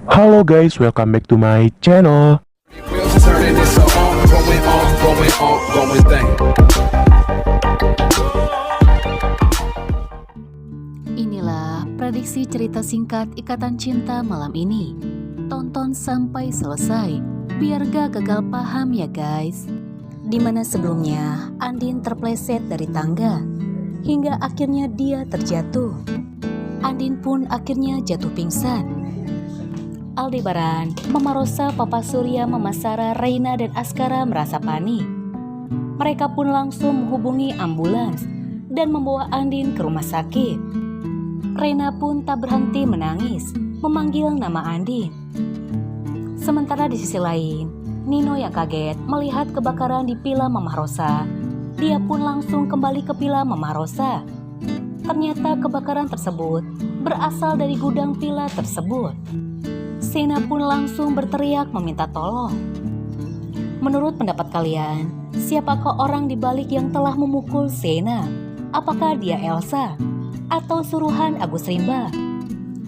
Halo guys, welcome back to my channel. Wheels are turning, it's a going thing. Inilah prediksi cerita singkat Ikatan Cinta malam ini. Tonton sampai selesai, biar gak gagal paham ya guys. Dimana sebelumnya Andin terpleset dari tangga, hingga akhirnya dia terjatuh. Andin pun akhirnya jatuh pingsan. Aldebaran, Mama Rosa, Papa Surya, Mama Sarah, Reina, dan Askara merasa panik. Mereka pun langsung menghubungi ambulans dan membawa Andin ke rumah sakit. Reina pun tak berhenti menangis, memanggil nama Andin. Sementara di sisi lain, Nino yang kaget melihat kebakaran di Villa Mama Rosa. Dia pun langsung kembali ke Villa Mama Rosa. Ternyata kebakaran tersebut berasal dari gudang villa tersebut. Sena pun langsung berteriak meminta tolong. Menurut pendapat kalian, siapakah orang di balik yang telah memukul Sena? Apakah dia Elsa atau suruhan Agus Rimba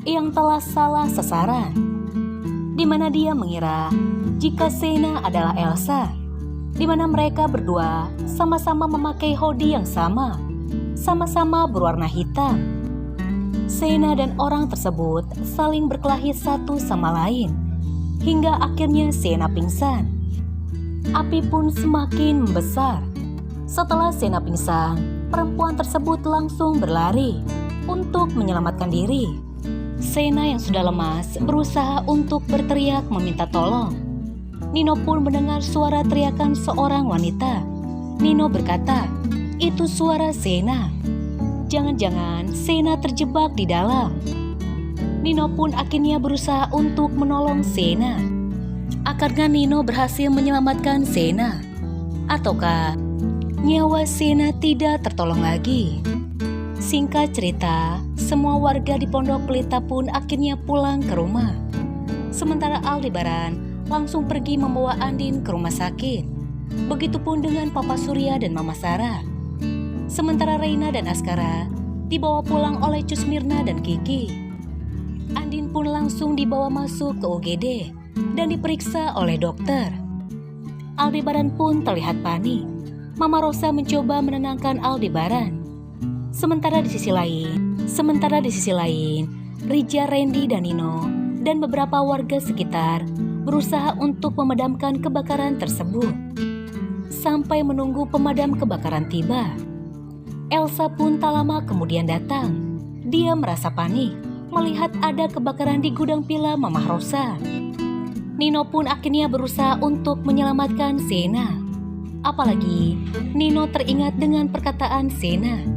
yang telah salah sasaran? Di mana dia mengira jika Sena adalah Elsa, di mana mereka berdua sama-sama memakai hoodie yang sama-sama berwarna hitam. Sena dan orang tersebut saling berkelahi satu sama lain, hingga akhirnya Sena pingsan. Api pun semakin membesar. Setelah Sena pingsan, perempuan tersebut langsung berlari untuk menyelamatkan diri. Sena yang sudah lemas berusaha untuk berteriak meminta tolong. Nino pun mendengar suara teriakan seorang wanita. Nino berkata, "Itu suara Sena. Jangan-jangan Sena terjebak di dalam." Nino pun akhirnya berusaha untuk menolong Sena. Akankah Nino berhasil menyelamatkan Sena? Ataukah nyawa Sena tidak tertolong lagi? Singkat cerita, semua warga di Pondok Pelita pun akhirnya pulang ke rumah. Sementara Aldebaran langsung pergi membawa Andin ke rumah sakit. Begitupun dengan Papa Surya dan Mama Sarah. Sementara Reina dan Askara dibawa pulang oleh Cus Mirna dan Kiki. Andin pun langsung dibawa masuk ke UGD dan diperiksa oleh dokter. Aldebaran pun terlihat panik. Mama Rosa mencoba menenangkan Aldebaran. Sementara di sisi lain, Rija, Randy, dan Nino dan beberapa warga sekitar berusaha untuk memadamkan kebakaran tersebut. Sampai menunggu pemadam kebakaran tiba. Elsa pun tak lama kemudian datang. Dia merasa panik melihat ada kebakaran di gudang villa Mama Rosa. Nino pun akhirnya berusaha untuk menyelamatkan Sena. Apalagi Nino teringat dengan perkataan Sena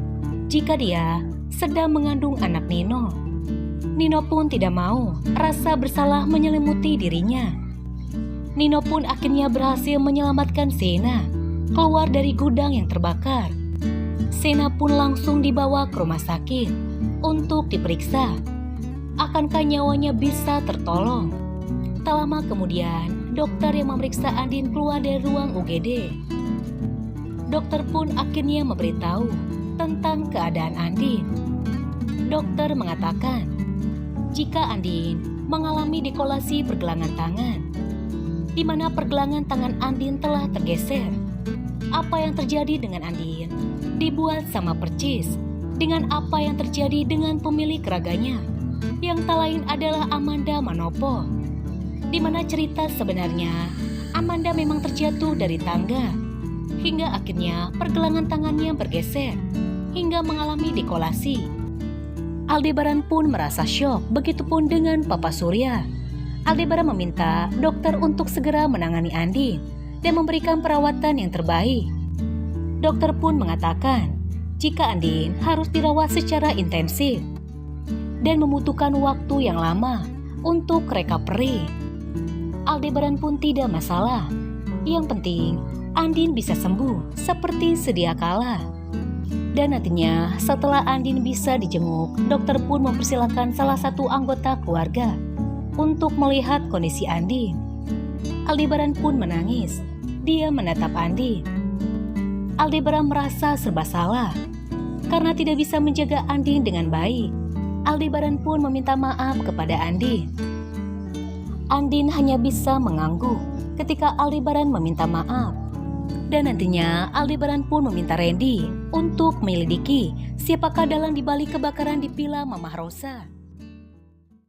jika dia sedang mengandung anak Nino. Nino pun tidak mau rasa bersalah menyelimuti dirinya. Nino pun akhirnya berhasil menyelamatkan Sena keluar dari gudang yang terbakar. Sena pun langsung dibawa ke rumah sakit untuk diperiksa. Akankah nyawanya bisa tertolong? Tak lama kemudian, dokter yang memeriksa Andin keluar dari ruang UGD. Dokter pun akhirnya memberitahu tentang keadaan Andin. Dokter mengatakan jika Andin mengalami dekolasi pergelangan tangan, di mana pergelangan tangan Andin telah tergeser. Apa yang terjadi dengan Andin dibuat sama percis dengan apa yang terjadi dengan pemilik raganya, yang tak lain adalah Amanda Manopo. Di mana cerita sebenarnya Amanda memang terjatuh dari tangga, hingga akhirnya pergelangan tangannya bergeser hingga mengalami dekolasi. Aldebaran pun merasa syok, begitupun dengan Papa Surya. Aldebaran meminta dokter untuk segera menangani Andin dan memberikan perawatan yang terbaik. Dokter pun mengatakan jika Andin harus dirawat secara intensif dan membutuhkan waktu yang lama untuk recovery. Aldebaran pun tidak masalah. Yang penting Andin bisa sembuh seperti sedia kala. Dan nantinya setelah Andin bisa dijenguk, dokter pun mempersilahkan salah satu anggota keluarga untuk melihat kondisi Andin. Aldebaran pun menangis. Dia menatap Andin. Aldebaran merasa serba salah karena tidak bisa menjaga Andin dengan baik. Aldebaran pun meminta maaf kepada Andin. Andin hanya bisa mengangguk ketika Aldebaran meminta maaf. Dan nantinya Aldebaran pun meminta Randy untuk menyelidiki siapakah dalang dibalik kebakaran di Villa Mama Rosa.